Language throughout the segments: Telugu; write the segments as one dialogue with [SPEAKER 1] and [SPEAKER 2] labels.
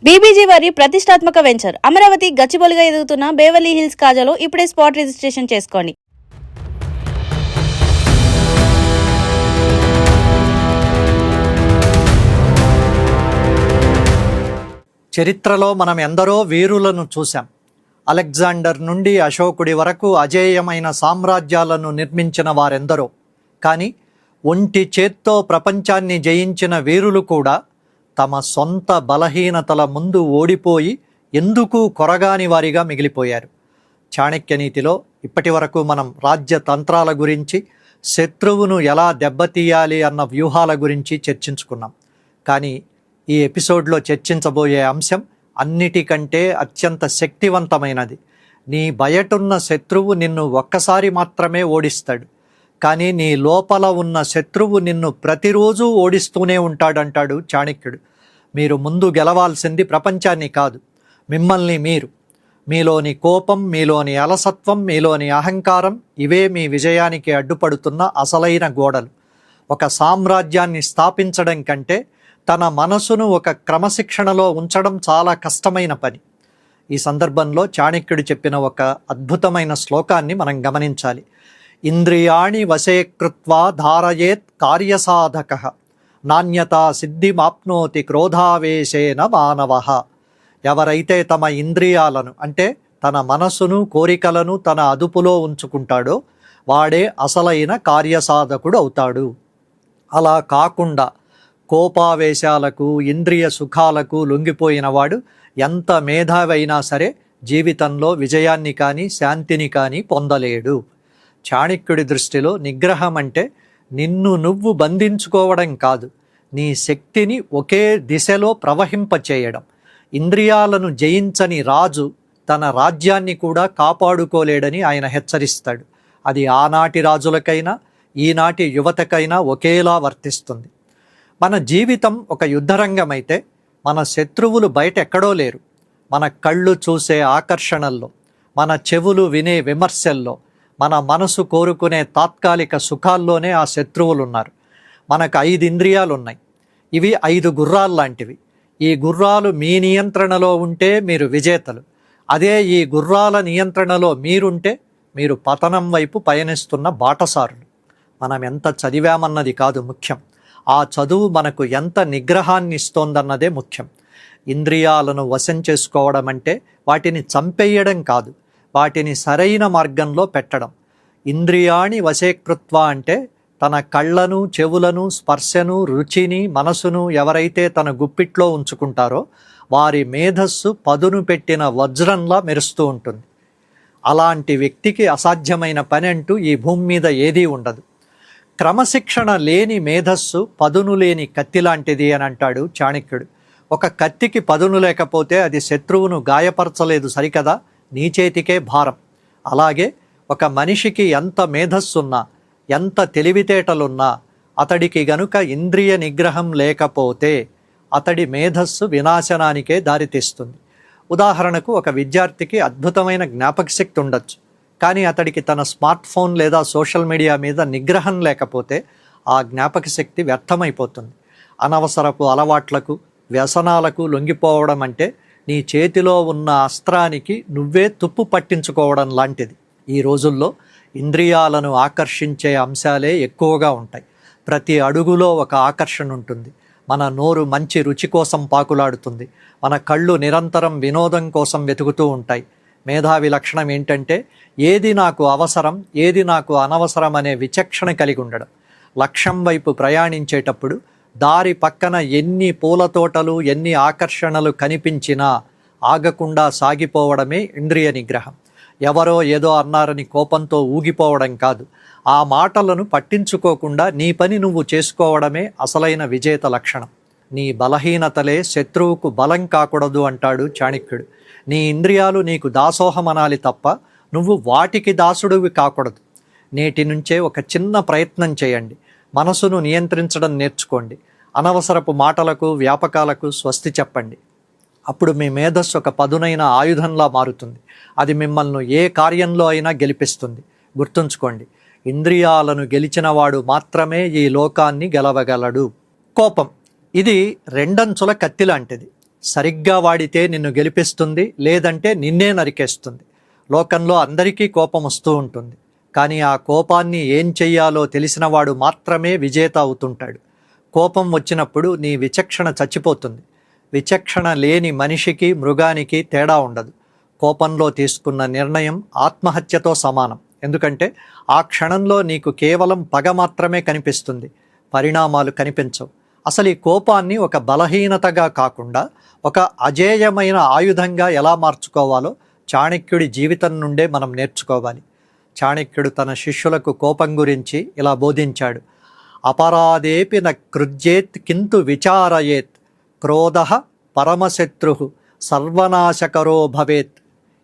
[SPEAKER 1] బీబీజీ వారి ప్రతిష్టాత్మక వెంచర్ అమరావతి గచ్చిబౌలిగా ఎదుగుతున్న బేవర్లీ హిల్స్ కాజాలో ఇప్పుడే స్పాట్ రిజిస్ట్రేషన్ చేసుకోండి.
[SPEAKER 2] చరిత్రలో మనం ఎందరో వీరులను చూశాం. అలెగ్జాండర్ నుండి అశోకుడి వరకు అజేయమైన సామ్రాజ్యాలను నిర్మించిన వారెందరో. కానీ ఒంటి చేత్తో ప్రపంచాన్ని జయించిన వీరులు కూడా తమ సొంత బలహీనతల ముందు ఓడిపోయి ఎందుకు కొరగాని వారిగా మిగిలిపోయారు. చాణక్యనీతిలో ఇప్పటి వరకు మనం రాజ్యతంత్రాల గురించి, శత్రువును ఎలా దెబ్బతీయాలి అన్న వ్యూహాల గురించి చర్చించుకున్నాం. కానీ ఈ ఎపిసోడ్లో చర్చించబోయే అంశం అన్నిటికంటే అత్యంత శక్తివంతమైనది. నీ బయటున్న శత్రువు నిన్ను ఒక్కసారి మాత్రమే ఓడిస్తాడు, కానీ నీ లోపల ఉన్న శత్రువు నిన్ను ప్రతిరోజు ఓడిస్తూనే ఉంటాడంటాడు చాణక్యుడు. మీరు ముందు గెలవాల్సింది ప్రపంచాన్ని కాదు, మిమ్మల్ని మీరు. మీలోని కోపం, మీలోని అలసత్వం, మీలోని అహంకారం, ఇవే మీ విజయానికి అడ్డుపడుతున్న అసలైన గోడలు. ఒక సామ్రాజ్యాన్ని స్థాపించడం కంటే తన మనసును ఒక క్రమశిక్షణలో ఉంచడం చాలా కష్టమైన పని. ఈ సందర్భంలో చాణక్యుడు చెప్పిన ఒక అద్భుతమైన శ్లోకాన్ని మనం గమనించాలి. ఇంద్రియాణి వశే కృత్వా ధారయేత్ కార్యసాధకః నాణ్యతా సిద్ధిమాప్నోతి క్రోధావేశేన మానవః. ఎవరైతే తమ ఇంద్రియాలను అంటే తన మనసును, కోరికలను తన అదుపులో ఉంచుకుంటాడో వాడే అసలైన కార్యసాధకుడు అవుతాడు. అలా కాకుండా కోపావేశాలకు, ఇంద్రియ సుఖాలకు లొంగిపోయినవాడు ఎంత మేధావైనా సరే జీవితంలో విజయాన్ని కానీ శాంతిని కానీ పొందలేడు. చాణక్యుడి దృష్టిలో నిగ్రహం అంటే నిన్ను నువ్వు బంధించుకోవడం కాదు, నీ శక్తిని ఒకే దిశలో ప్రవహింపచేయడం. ఇంద్రియాలను జయించని రాజు తన రాజ్యాన్ని కూడా కాపాడుకోలేడని ఆయన హెచ్చరిస్తాడు. అది ఆనాటి రాజులకైనా ఈనాటి యువతకైనా ఒకేలా వర్తిస్తుంది. మన జీవితం ఒక యుద్ధరంగం అయితే మన శత్రువులు బయట ఎక్కడో లేరు. మన కళ్ళు చూసే ఆకర్షణల్లో, మన చెవులు వినే విమర్శల్లో, మన మనసు కోరుకునే తాత్కాలిక సుఖాల్లోనే ఆ శత్రువులు ఉన్నారు. మనకు 5 ఇంద్రియాలు ఉన్నాయి. ఇవి 5 గుర్రాలు లాంటివి. ఈ గుర్రాలు మీ నియంత్రణలో ఉంటే మీరు విజేతలు. అదే ఈ గుర్రాల నియంత్రణలో మీరుంటే మీరు పతనం వైపు పయనిస్తున్న బాటసారులు. మనం ఎంత చదివామన్నది కాదు ముఖ్యం, ఆ చదువు మనకు ఎంత నిగ్రహాన్ని ఇస్తోందన్నదే ముఖ్యం. ఇంద్రియాలను వశం చేసుకోవడం అంటే వాటిని చంపేయడం కాదు, వాటిని సరైన మార్గంలో పెట్టడం. ఇంద్రియాణి వశేకృత్వ అంటే తన కళ్ళను, చెవులను, స్పర్శను, రుచిని, మనసును ఎవరైతే తన గుప్పిట్లో ఉంచుకుంటారో వారి మేధస్సు పదును పెట్టిన వజ్రంలా మెరుస్తూ ఉంటుంది. అలాంటి వ్యక్తికి అసాధ్యమైన పని అంటూ ఈ భూమి మీద ఏదీ ఉండదు. క్రమశిక్షణ లేని మేధస్సు పదును లేని కత్తి లాంటిది అని అంటాడు చాణక్యుడు. ఒక కత్తికి పదును లేకపోతే అది శత్రువును గాయపరచలేదు సరికదా, నీ చేతికే భారం. అలాగే ఒక మనిషికి ఎంత మేధస్సున్నా, ఎంత తెలివితేటలున్నా అతడికి గనుక ఇంద్రియ నిగ్రహం లేకపోతే అతడి మేధస్సు వినాశనానికే దారితీస్తుంది. ఉదాహరణకు ఒక విద్యార్థికి అద్భుతమైన జ్ఞాపక శక్తి ఉండొచ్చు, కానీ అతడికి తన స్మార్ట్ ఫోన్ లేదా సోషల్ మీడియా మీద నిగ్రహం లేకపోతే ఆ జ్ఞాపక శక్తి వ్యర్థమైపోతుంది. అనవసరపు అలవాట్లకు, వ్యసనాలకు లొంగిపోవడం అంటే నీ చేతిలో ఉన్న అస్త్రానికి నువ్వే తుప్పు పట్టించుకోవడం లాంటిది. ఈ రోజుల్లో ఇంద్రియాలను ఆకర్షించే అంశాలే ఎక్కువగా ఉంటాయి. ప్రతి అడుగులో ఒక ఆకర్షణ ఉంటుంది. మన నోరు మంచి రుచి కోసం పాకులాడుతుంది. మన కళ్ళు నిరంతరం వినోదం కోసం వెతుకుతూ ఉంటాయి. మేధావి లక్షణం ఏంటంటే ఏది నాకు అవసరం, ఏది నాకు అనవసరం అనే విచక్షణ కలిగి ఉండడం. లక్ష్యం వైపు ప్రయాణించేటప్పుడు దారి పక్కన ఎన్ని పూల తోటలు, ఎన్ని ఆకర్షణలు కనిపించినా ఆగకుండా సాగిపోవడమే ఇంద్రియ నిగ్రహం. ఎవరో ఏదో అన్నారని కోపంతో ఊగిపోవడం కాదు, ఆ మాటలను పట్టించుకోకుండా నీ పని నువ్వు చేసుకోవడమే అసలైన విజేత లక్షణం. నీ బలహీనతలే శత్రువుకు బలం కాకూడదు అంటాడు చాణక్యుడు. నీ ఇంద్రియాలు నీకు దాసోహమనాలి తప్ప నువ్వు వాటికి దాసుడివి కాకూడదు. నేటి నుంచే ఒక చిన్న ప్రయత్నం చేయండి. మనసును నియంత్రించడం నేర్చుకోండి. అనవసరపు మాటలకు, వ్యాపకాలకు స్వస్తి చెప్పండి. అప్పుడు మీ మేధస్సు ఒక పదునైన ఆయుధంలా మారుతుంది. అది మిమ్మల్ని ఏ కార్యంలో అయినా గెలిపిస్తుంది. గుర్తుంచుకోండి, ఇంద్రియాలను గెలిచినవాడు మాత్రమే ఈ లోకాన్ని గెలవగలడు. కోపం ఇది రెండంచుల కత్తి లాంటిది. సరిగ్గా వాడితే నిన్ను గెలిపిస్తుంది, లేదంటే నిన్నే నరికేస్తుంది. లోకంలో అందరికీ కోపం వస్తూ ఉంటుంది, కానీ ఆ కోపాన్ని ఏం చెయ్యాలో తెలిసినవాడు మాత్రమే విజేత అవుతుంటాడు. కోపం వచ్చినప్పుడు నీ విచక్షణ చచ్చిపోతుంది. విచక్షణ లేని మనిషికి మృగానికి తేడా ఉండదు. కోపంలో తీసుకున్న నిర్ణయం ఆత్మహత్యతో సమానం. ఎందుకంటే ఆ క్షణంలో నీకు కేవలం పగ మాత్రమే కనిపిస్తుంది, పరిణామాలు కనిపించవు. అసలు ఈ కోపాన్ని ఒక బలహీనతగా కాకుండా ఒక అజేయమైన ఆయుధంగా ఎలా మార్చుకోవాలో చాణక్యుడి జీవితం నుండే మనం నేర్చుకోవాలి. చాణక్యుడు తన శిష్యులకు కోపం గురించి ఇలా బోధించాడు. అపరాధేపి న కృజ్యేత్ కింతు విచారయేత్, క్రోధ పరమశత్రు సర్వనాశకరో భవేత్.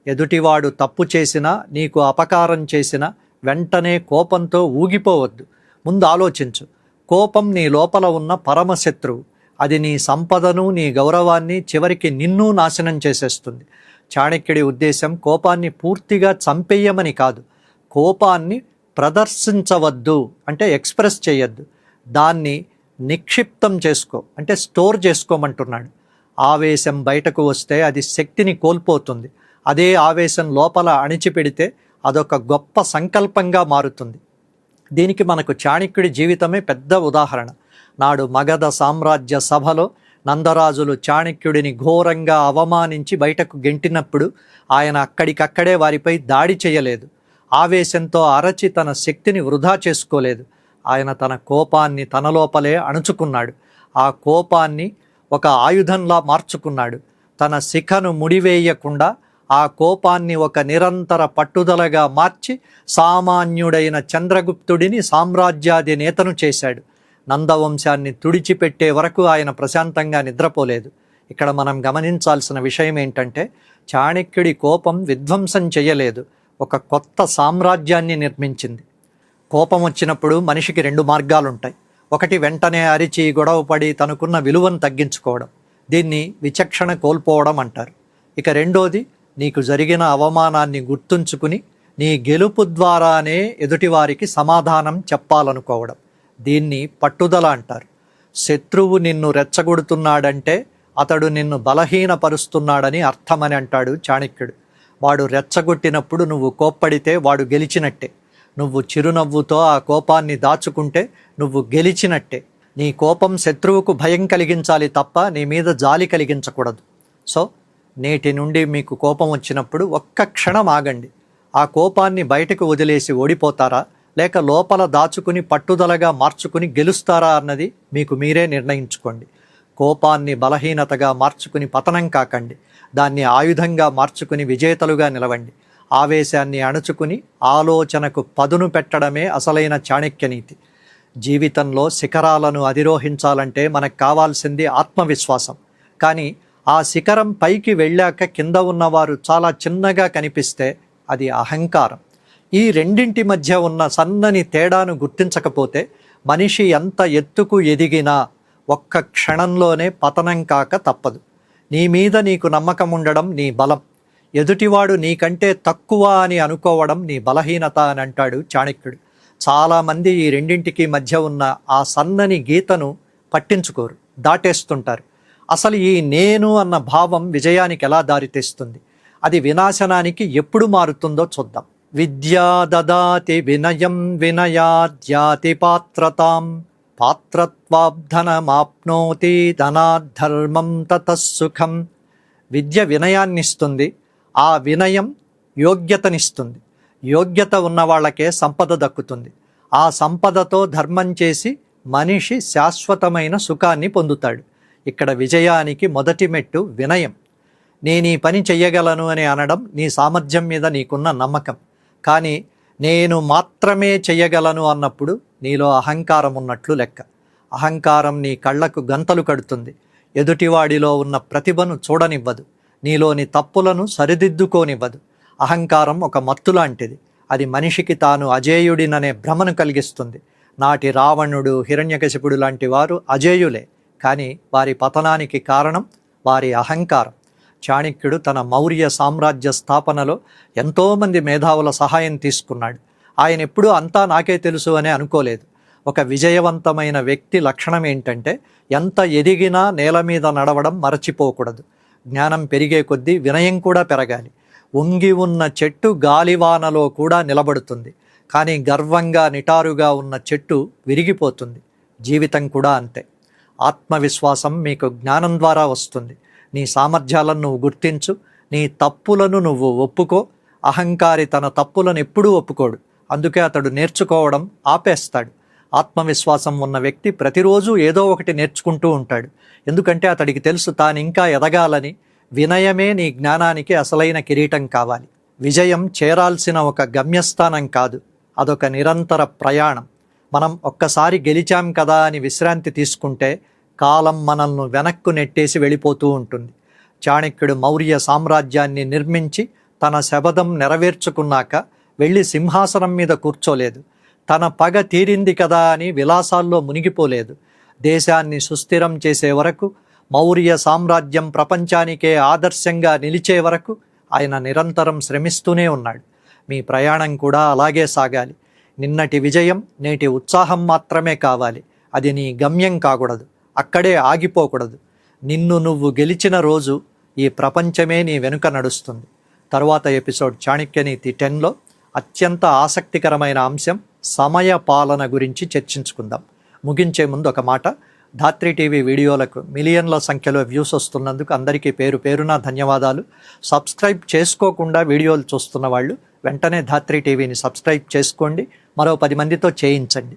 [SPEAKER 2] ఎదుటివాడు తప్పు చేసినా, నీకు అపకారం చేసినా వెంటనే కోపంతో ఊగిపోవద్దు. ముందు ఆలోచించు. కోపం నీ లోపల ఉన్న పరమశత్రువు. అది నీ సంపదను, నీ గౌరవాన్ని, చివరికి నిన్ను నాశనం చేసేస్తుంది. చాణక్యుడి ఉద్దేశం కోపాన్ని పూర్తిగా చంపేయమని కాదు, కోపాన్ని ప్రదర్శించవద్దు అంటే ఎక్స్ప్రెస్ చేయొద్దు, దాన్ని నిక్షిప్తం చేసుకో అంటే స్టోర్ చేసుకోమంటున్నాడు. ఆవేశం బయటకు వస్తే అది శక్తిని కోల్పోతుంది. అదే ఆవేశం లోపల అణిచిపెడితే అదొక గొప్ప సంకల్పంగా మారుతుంది. దీనికి మనకు చాణక్యుడి జీవితమే పెద్ద ఉదాహరణ. నాడు మగధ సామ్రాజ్య సభలో నందరాజులు చాణక్యుడిని ఘోరంగా అవమానించి బయటకు గెంటినప్పుడు ఆయన అక్కడికక్కడే వారిపై దాడి చేయలేదు. ఆవేశంతో అరచి తన శక్తిని వృధా చేసుకోలేదు. ఆయన తన కోపాన్ని తన లోపలే అణుచుకున్నాడు. ఆ కోపాన్ని ఒక ఆయుధంలా మార్చుకున్నాడు. తన శిఖను ముడివేయకుండా ఆ కోపాన్ని ఒక నిరంతర పట్టుదలగా మార్చి సామాన్యుడైన చంద్రగుప్తుడిని సామ్రాజ్యాధినేతను చేశాడు. నందవంశాన్ని తుడిచిపెట్టే వరకు ఆయన ప్రశాంతంగా నిద్రపోలేదు. ఇక్కడ మనం గమనించాల్సిన విషయం ఏంటంటే, చాణక్యుడి కోపం విధ్వంసం చేయలేదు, ఒక కొత్త సామ్రాజ్యాన్ని నిర్మించింది. కోపం వచ్చినప్పుడు మనిషికి 2 మార్గాలుంటాయి. ఒకటి వెంటనే అరిచి గొడవపడి తనకున్న విలువను తగ్గించుకోవడం, దీన్ని విచక్షణ కోల్పోవడం అంటారు. ఇక రెండోది, నీకు జరిగిన అవమానాన్ని గుర్తుంచుకుని నీ గెలుపు ద్వారానే ఎదుటివారికి సమాధానం చెప్పాలనుకోవడం, దీన్ని పట్టుదల అంటారు. శత్రువు నిన్ను రెచ్చగొడుతున్నాడంటే అతడు నిన్ను బలహీనపరుస్తున్నాడని అర్థమని అంటాడు చాణక్యుడు. వాడు రెచ్చగొట్టినప్పుడు నువ్వు కోప్పడితే వాడు గెలిచినట్టే. నువ్వు చిరునవ్వుతో ఆ కోపాన్ని దాచుకుంటే నువ్వు గెలిచినట్టే. నీ కోపం శత్రువుకు భయం కలిగించాలి తప్ప నీ మీద జాలి కలిగించకూడదు. సో నేటి నుండి మీకు కోపం వచ్చినప్పుడు ఒక్క క్షణం ఆగండి. ఆ కోపాన్ని బయటకు వదిలేసి ఓడిపోతారా, లేక లోపల దాచుకుని పట్టుదలగా మార్చుకుని గెలుస్తారా అన్నది మీకు మీరే నిర్ణయించుకోండి. కోపాన్ని బలహీనతగా మార్చుకుని పతనం కాకండి, దాన్ని ఆయుధంగా మార్చుకుని విజేతలుగా నిలవండి. ఆవేశాన్ని అణుచుకుని ఆలోచనకు పదును పెట్టడమే అసలైన చాణక్యనీతి. జీవితంలో శిఖరాలను అధిరోహించాలంటే మనకు కావాల్సింది ఆత్మవిశ్వాసం. కానీ ఆ శిఖరం పైకి వెళ్ళాక కింద ఉన్నవారు చాలా చిన్నగా కనిపిస్తే అది అహంకారం. ఈ రెండింటి మధ్య ఉన్న సన్నని తేడాను గుర్తించకపోతే మనిషి ఎంత ఎత్తుకు ఎదిగినా ఒక్క క్షణంలోనే పతనం కాక తప్పదు. నీ మీద నీకు నమ్మకం ఉండడం నీ బలం, ఎదుటివాడు నీకంటే తక్కువ అని అనుకోవడం నీ బలహీనత అని అంటాడు చాణక్యుడు. చాలామంది ఈ రెండింటికి మధ్య ఉన్న ఆ సన్నని గీతను పట్టించుకోరు, దాటేస్తుంటారు. అసలు ఈ నేను అన్న భావం విజయానికి ఎలా దారితీస్తుంది, అది వినాశనానికి ఎప్పుడు మారుతుందో చూద్దాం. విద్యా దదాతి వినయం వినయాద్యాతి పాత్రతాం, పాత్రత్వాబ్ధనమాప్నోతి ధనాద్ధర్మం తతఃసుఖం. విద్య వినయాన్నిస్తుంది, ఆ వినయం యోగ్యతనిస్తుంది. యోగ్యత ఉన్న వాళ్ళకే సంపద దక్కుతుంది. ఆ సంపదతో ధర్మం చేసి మనిషి శాశ్వతమైన సుఖాన్ని పొందుతాడు. ఇక్కడ విజయానికి మొదటి మెట్టు వినయం. నేను ఈ పని చెయ్యగలను అని అనడం నీ సామర్థ్యం మీద నీకున్న నమ్మకం. కానీ నేను మాత్రమే చెయ్యగలను అన్నప్పుడు నీలో అహంకారం ఉన్నట్లు లెక్క. అహంకారం నీ కళ్ళకు గంతలు కడుతుంది, ఎదుటివాడిలో ఉన్న ప్రతిభను చూడనివ్వదు, నీలోని తప్పులను సరిదిద్దుకోనివ్వదు. అహంకారం ఒక మత్తు లాంటిది. అది మనిషికి తాను అజేయుడిననే భ్రమను కలిగిస్తుంది. నాటి రావణుడు, హిరణ్యకశిపుడు లాంటి వారు అజేయులే, కానీ వారి పతనానికి కారణం వారి అహంకారం. చాణక్యుడు తన మౌర్య సామ్రాజ్య స్థాపనలో ఎంతోమంది మేధావుల సహాయం తీసుకున్నాడు. ఆయన ఎప్పుడూ అంతా నాకే తెలుసు అని అనుకోలేదు. ఒక విజయవంతమైన వ్యక్తి లక్షణం ఏంటంటే ఎంత ఎదిగినా నేల మీద నడవడం మరచిపోకూడదు. జ్ఞానం పెరిగే కొద్దీ వినయం కూడా పెరగాలి. వంగి ఉన్న చెట్టు గాలివానలో కూడా నిలబడుతుంది, కానీ గర్వంగా నిటారుగా ఉన్న చెట్టు విరిగిపోతుంది. జీవితం కూడా అంతే. ఆత్మవిశ్వాసం మీకు జ్ఞానం ద్వారా వస్తుంది. నీ సామర్థ్యాలను నువ్వు గుర్తించు, నీ తప్పులను నువ్వు ఒప్పుకో. అహంకారి తన తప్పులను ఎప్పుడూ ఒప్పుకోడు, అందుకే అతడు నేర్చుకోవడం ఆపేస్తాడు. ఆత్మవిశ్వాసం ఉన్న వ్యక్తి ప్రతిరోజు ఏదో ఒకటి నేర్చుకుంటూ ఉంటాడు, ఎందుకంటే అతడికి తెలుసు తాను ఇంకా ఎదగాలని. వినయమే నీ జ్ఞానానికి అసలైన కిరీటం కావాలి. విజయం చేరాల్సిన ఒక గమ్యస్థానం కాదు, అదొక నిరంతర ప్రయాణం. మనం ఒక్కసారి గెలిచాం కదా అని విశ్రాంతి తీసుకుంటే కాలం మనల్ని వెనక్కు నెట్టేసి వెళ్ళిపోతూ ఉంటుంది. చాణక్యుడు మౌర్య సామ్రాజ్యాన్ని నిర్మించి తన శపథం నెరవేర్చుకున్నాక వెళ్ళి సింహాసనం మీద కూర్చోలేదు. తన పగ తీరింది కదా అని విలాసాల్లో మునిగిపోలేదు. దేశాన్ని సుస్థిరం చేసే వరకు, మౌర్య సామ్రాజ్యం ప్రపంచానికే ఆదర్శంగా నిలిచే వరకు ఆయన నిరంతరం శ్రమిస్తూనే ఉన్నాడు. మీ ప్రయాణం కూడా అలాగే సాగాలి. నిన్నటి విజయం నేటి ఉత్సాహం మాత్రమే కావాలి, అది నీ గమ్యం కాకూడదు, అక్కడే ఆగిపోకూడదు. నిన్ను నువ్వు గెలిచిన రోజు ఈ ప్రపంచమే నీ వెనుక నడుస్తుంది. తరువాత ఎపిసోడ్ చాణక్యనీతి 10లో అత్యంత ఆసక్తికరమైన అంశం సమయ పాలన గురించి చర్చించుకుందాం. ముగించే ముందు ఒక మాట, ధాత్రి టీవీ వీడియోలకు మిలియన్ల సంఖ్యలో వ్యూస్ వస్తున్నందుకు అందరికీ పేరు పేరున ధన్యవాదాలు. సబ్స్క్రైబ్ చేసుకోకుండా వీడియోలు చూస్తున్న వాళ్ళు వెంటనే ధాత్రి టీవీని సబ్స్క్రైబ్ చేసుకోండి, మరో 10 మందితో చేయించండి.